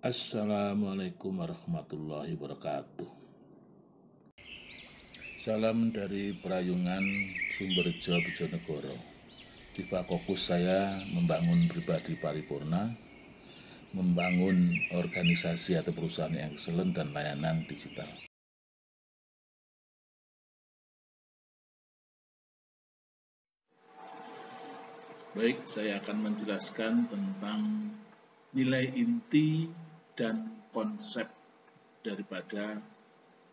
Assalamualaikum warahmatullahi wabarakatuh. Salam dari Prayungan Sumberjo Bojonegoro. Tiba fokus saya membangun pribadi paripurna, membangun organisasi atau perusahaan yang excellent dan layanan digital. Baik, saya akan menjelaskan tentang nilai inti dan konsep daripada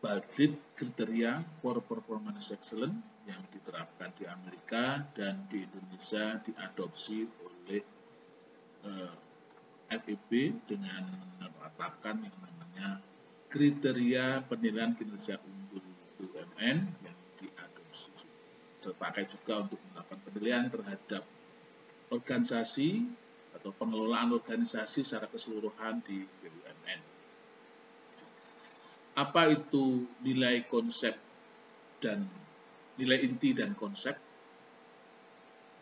Bartlett Kriteria for Performance Excellence yang diterapkan di Amerika dan di Indonesia diadopsi oleh FEB dengan menetapkan yang namanya kriteria penilaian kinerja unggul BUMN yang diadopsi. Terpakai juga untuk melakukan penilaian terhadap organisasi atau pengelolaan organisasi secara keseluruhan di BUMN. Apa itu nilai konsep dan nilai inti dan konsep?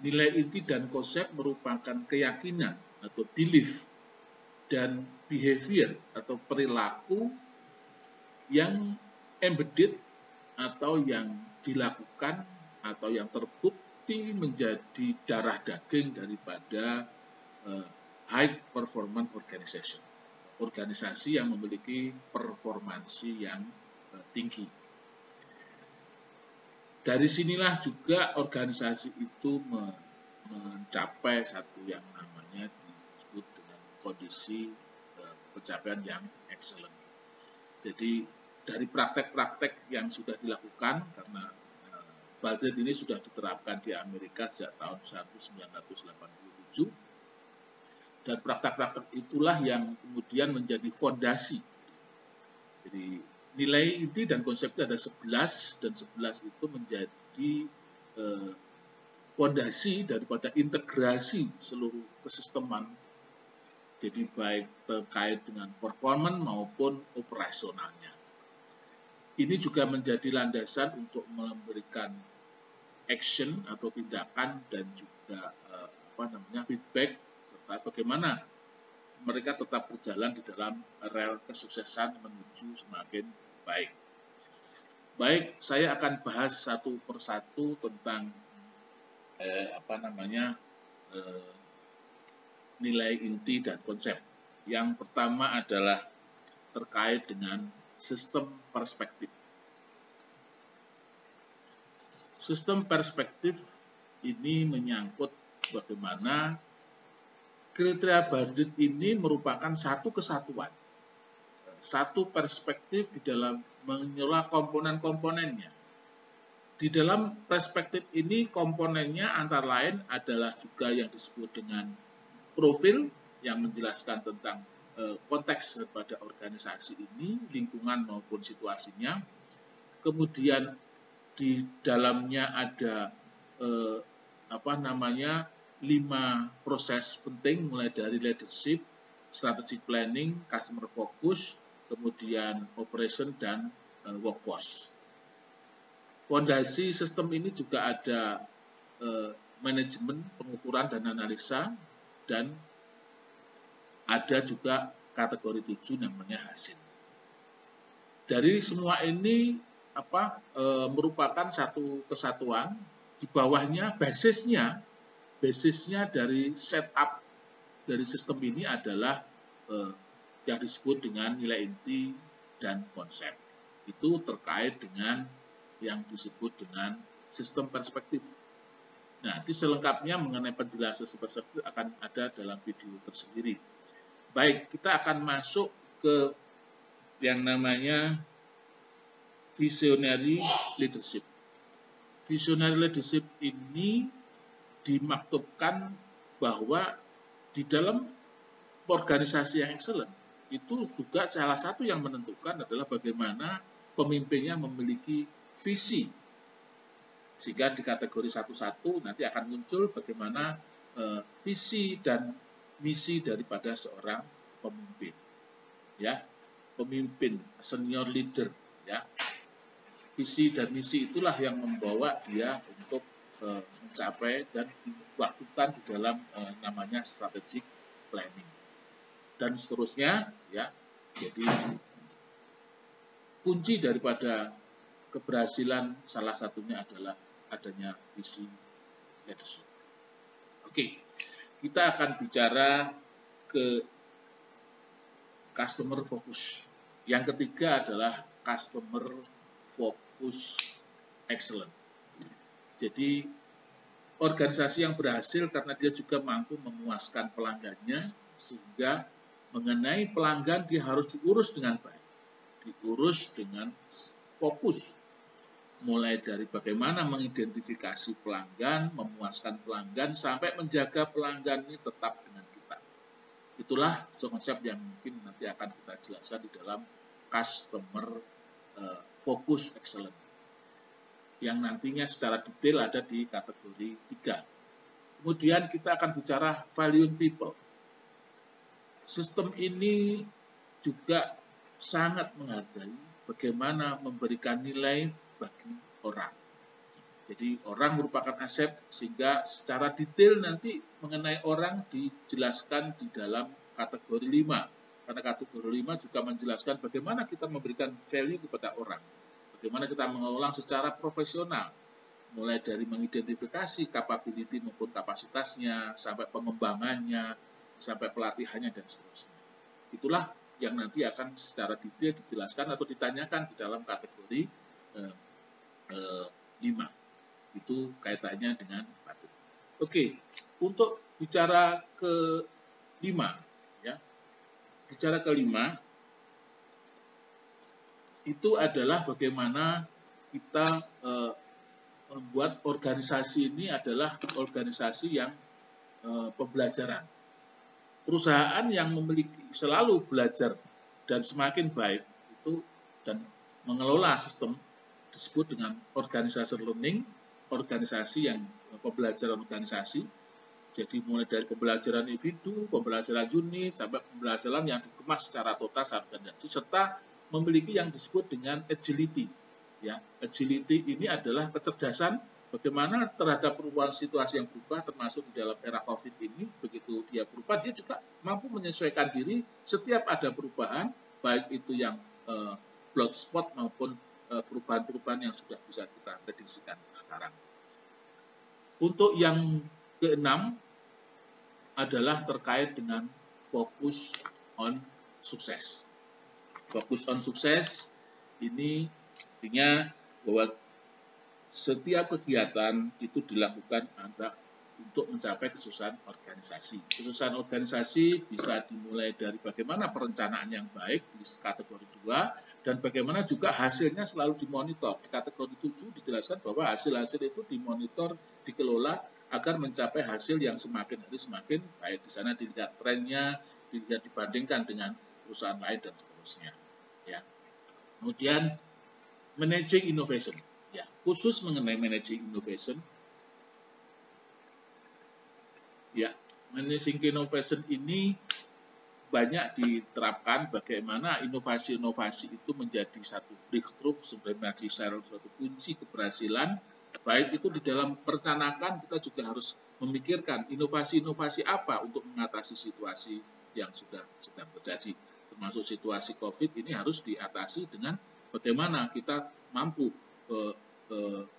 Nilai inti dan konsep merupakan keyakinan atau belief dan behavior atau perilaku yang embedded atau yang dilakukan atau yang terbukti menjadi darah daging daripada high performance organization, organisasi yang memiliki performansi yang tinggi. Dari sinilah juga organisasi itu mencapai satu yang namanya disebut dengan kondisi pencapaian yang excellent. Jadi dari praktek-praktek yang sudah dilakukan, karena Bartlett ini sudah diterapkan di Amerika sejak tahun 1987, dan praktek-praktek itulah yang kemudian menjadi fondasi. Jadi nilai inti dan konsepnya ada 11, dan 11 itu menjadi fondasi daripada integrasi seluruh kesisteman. Jadi baik terkait dengan performance maupun operasionalnya. Ini juga menjadi landasan untuk memberikan action atau tindakan dan juga feedback serta bagaimana mereka tetap berjalan di dalam rel kesuksesan menuju semakin baik. Baik, saya akan bahas satu persatu tentang nilai inti dan konsep. Yang pertama adalah terkait dengan sistem perspektif. Sistem perspektif ini menyangkut bagaimana kriteria Bartlett ini merupakan satu kesatuan, satu perspektif di dalam mengelola komponen-komponennya. Di dalam perspektif ini komponennya antara lain adalah juga yang disebut dengan profil yang menjelaskan tentang konteks daripada organisasi ini, lingkungan maupun situasinya. Kemudian di dalamnya ada 5 proses penting, mulai dari leadership, strategic planning, customer focus, kemudian operation dan workforce. Fondasi sistem ini juga ada manajemen, pengukuran dan analisa, dan ada juga kategori 7 namanya hasil. Dari semua ini merupakan satu kesatuan. Di bawahnya basisnya dari setup dari sistem ini adalah yang disebut dengan nilai inti dan konsep. Itu terkait dengan yang disebut dengan sistem perspektif. Nah, nanti selengkapnya mengenai penjelasan perspektif akan ada dalam video tersendiri. Baik, kita akan masuk ke yang namanya visionary leadership. Visionary leadership ini dimaktubkan bahwa di dalam organisasi yang excellent itu juga salah satu yang menentukan adalah bagaimana pemimpinnya memiliki visi. Sehingga di kategori 1-1 nanti akan muncul bagaimana visi dan misi daripada seorang pemimpin. Ya, pemimpin, senior leader, ya. Visi dan misi itulah yang membawa dia untuk mencapai dan diwaktukan di dalam namanya strategic planning. dan seterusnya, ya. Jadi kunci daripada keberhasilan salah satunya adalah adanya visi leadership. Oke, kita akan bicara ke customer focus. Yang ketiga adalah customer focus excellent. Jadi organisasi yang berhasil karena dia juga mampu memuaskan pelanggannya, sehingga mengenai pelanggan dia harus diurus dengan baik, diurus dengan fokus, mulai dari bagaimana mengidentifikasi pelanggan, memuaskan pelanggan, sampai menjaga pelanggan ini tetap dengan kita. Itulah konsep yang mungkin nanti akan kita jelaskan di dalam customer focus excellent, yang nantinya secara detail ada di kategori 3. Kemudian kita akan bicara value people. Sistem ini juga sangat menghargai bagaimana memberikan nilai bagi orang. Jadi orang merupakan aset, sehingga secara detail nanti mengenai orang dijelaskan di dalam kategori 5. Karena kategori 5 juga menjelaskan bagaimana kita memberikan value kepada orang. Bagaimana kita mengelola secara profesional, mulai dari mengidentifikasi capability maupun kapasitasnya, sampai pengembangannya, sampai pelatihannya, dan seterusnya. Itulah yang nanti akan secara detail dijelaskan atau ditanyakan di dalam kategori 5. Itu kaitannya dengan batin. Oke, untuk bicara ke-5, ya. Bicara ke-5 itu adalah bagaimana kita membuat organisasi ini adalah organisasi yang pembelajaran. Perusahaan yang memiliki selalu belajar dan semakin baik itu dan mengelola sistem disebut dengan organisasi learning, organisasi yang pembelajaran organisasi. Jadi mulai dari pembelajaran individu, pembelajaran unit, sampai pembelajaran yang dikemas secara total secara organisasi, serta memiliki yang disebut dengan agility. Ya, agility ini adalah kecerdasan bagaimana terhadap perubahan situasi yang berubah, termasuk di dalam era COVID ini. Begitu dia berubah, dia juga mampu menyesuaikan diri setiap ada perubahan, baik itu yang block spot maupun perubahan-perubahan yang sudah bisa kita prediksikan sekarang. Untuk yang ke-6 adalah terkait dengan fokus on sukses. Fokus on sukses ini artinya bahwa setiap kegiatan itu dilakukan untuk mencapai kesuksesan organisasi. Kesuksesan organisasi bisa dimulai dari bagaimana perencanaan yang baik di kategori 2, dan bagaimana juga hasilnya selalu dimonitor. Di kategori 7 dijelaskan bahwa hasil-hasil itu dimonitor, dikelola agar mencapai hasil yang semakin hari semakin baik. Di sana dilihat trennya, dilihat dibandingkan dengan perusahaan lain dan seterusnya. Ya. Kemudian managing innovation. Ya, khusus mengenai managing innovation. Ya, managing innovation ini banyak diterapkan bagaimana inovasi-inovasi itu menjadi satu breakthrough, sebenarnya suatu kunci keberhasilan. Baik itu di dalam perencanaan, kita juga harus memikirkan inovasi-inovasi apa untuk mengatasi situasi yang sedang terjadi. Termasuk situasi COVID ini harus diatasi dengan bagaimana kita mampu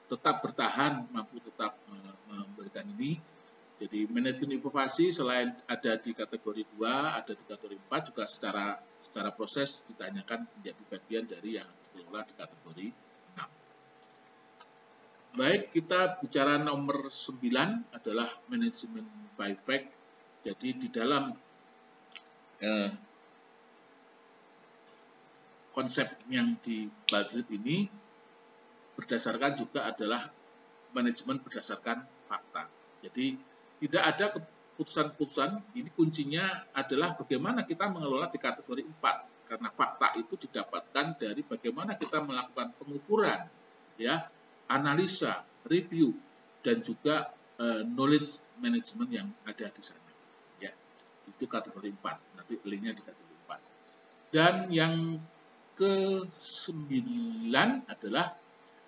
tetap bertahan, mampu tetap memberikan ini. Jadi manajemen inovasi selain ada di kategori 2, ada di kategori 4 juga secara proses ditanyakan menjadi bagian dari yang dikelola di kategori 6. Baik, kita bicara nomor 9 adalah manajemen by fact. Jadi di dalam konsep yang di budget ini berdasarkan juga adalah manajemen berdasarkan fakta. Jadi tidak ada keputusan-keputusan, ini kuncinya adalah bagaimana kita mengelola di kategori 4. Karena fakta itu didapatkan dari bagaimana kita melakukan pengukuran, ya, analisa, review, dan juga knowledge management yang ada di sana. Ya, itu kategori 4. Nanti linknya di kategori 4. Dan yang ke-9 adalah,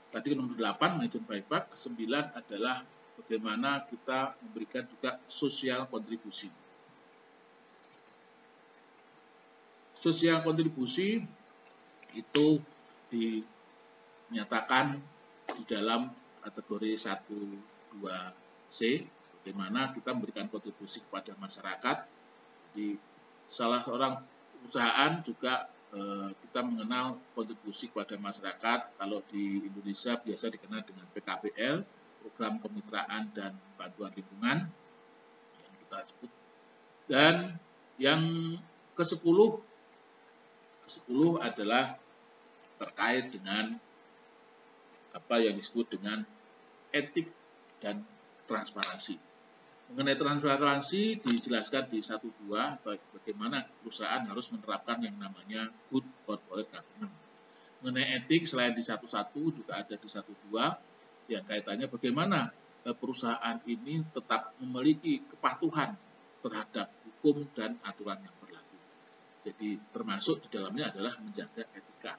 tadi nomor 8, manajemen by fact, ke-9 adalah bagaimana kita memberikan juga sosial kontribusi. sosial kontribusi itu dinyatakan di dalam kategori 1, 2C, bagaimana kita memberikan kontribusi kepada masyarakat. Di salah seorang perusahaan juga kita mengenal kontribusi kepada masyarakat. Kalau di Indonesia biasa dikenal dengan PKBL, Program Kemitraan dan Bantuan Lingkungan yang kita sebut. Dan yang ke-10 adalah terkait dengan apa yang disebut dengan etik dan transparansi. Mengenai transparansi dijelaskan di 1.2 bagaimana perusahaan harus menerapkan yang namanya good corporate governance. Mengenai etik selain di 1.1 juga ada di 1.2 yang kaitannya bagaimana perusahaan ini tetap memiliki kepatuhan terhadap hukum dan aturan yang berlaku. Jadi termasuk di dalamnya adalah menjaga etika.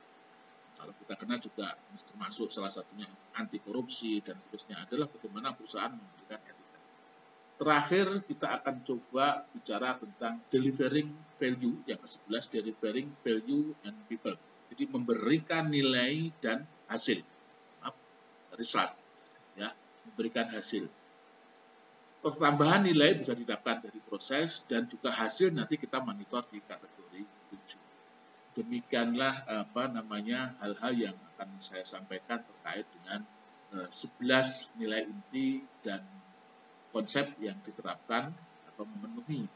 Kalau kita kenal juga termasuk salah satunya anti korupsi dan seterusnya adalah bagaimana perusahaan memberikan etika. Terakhir kita akan coba bicara tentang delivering value yang ke-11, delivering value and people. Jadi memberikan nilai dan hasil, result, ya, memberikan hasil. Pertambahan nilai bisa didapatkan dari proses dan juga hasil nanti kita monitor di kategori 7. Demikianlah hal-hal yang akan saya sampaikan terkait dengan 11 nilai inti dan konsep yang diterapkan atau memenuhi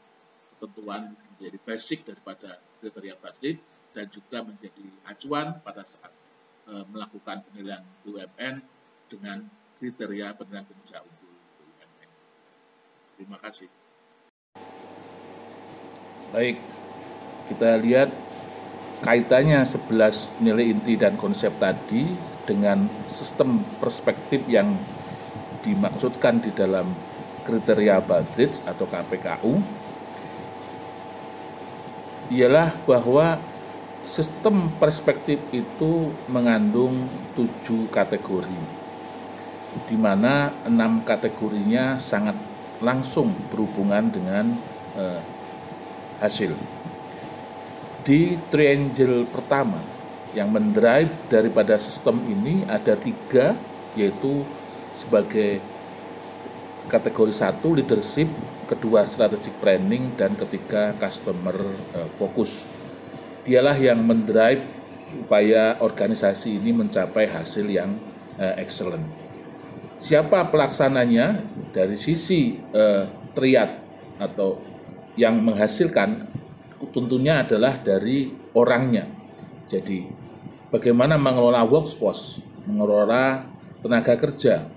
ketentuan menjadi basic daripada kriteria Badrit dan juga menjadi acuan pada saat melakukan penilaian BUMN dengan kriteria penilaian kinerja unggul. Terima kasih. Baik, kita lihat kaitannya 11 nilai inti dan konsep tadi dengan sistem perspektif yang dimaksudkan di dalam kriteria Badrit atau KPKU ialah bahwa sistem perspektif itu mengandung 7 kategori, di mana 6 kategorinya sangat langsung berhubungan dengan hasil. Di triangle pertama yang mendrive daripada sistem ini ada 3, yaitu sebagai kategori 1 leadership, kedua strategic planning, dan ketiga customer focus. Dialah yang mendrive supaya organisasi ini mencapai hasil yang excellent. Siapa pelaksananya? Dari sisi triad atau yang menghasilkan tentunya adalah dari orangnya. Jadi bagaimana mengelola workforce, mengelola tenaga kerja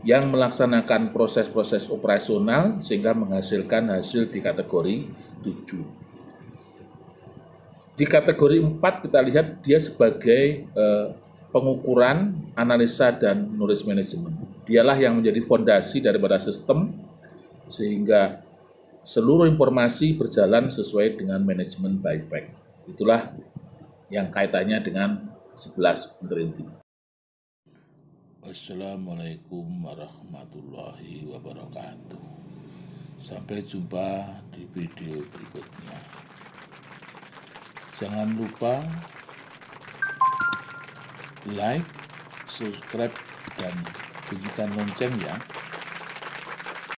yang melaksanakan proses-proses operasional sehingga menghasilkan hasil di kategori 7. Di kategori 4 kita lihat dia sebagai pengukuran, analisa, dan knowledge management. Dialah yang menjadi fondasi daripada sistem sehingga seluruh informasi berjalan sesuai dengan manajemen by fact. Itulah yang kaitannya dengan 11 inti. Assalamualaikum warahmatullahi wabarakatuh. Sampai jumpa di video berikutnya. Jangan lupa like, subscribe, dan bunyikan lonceng ya.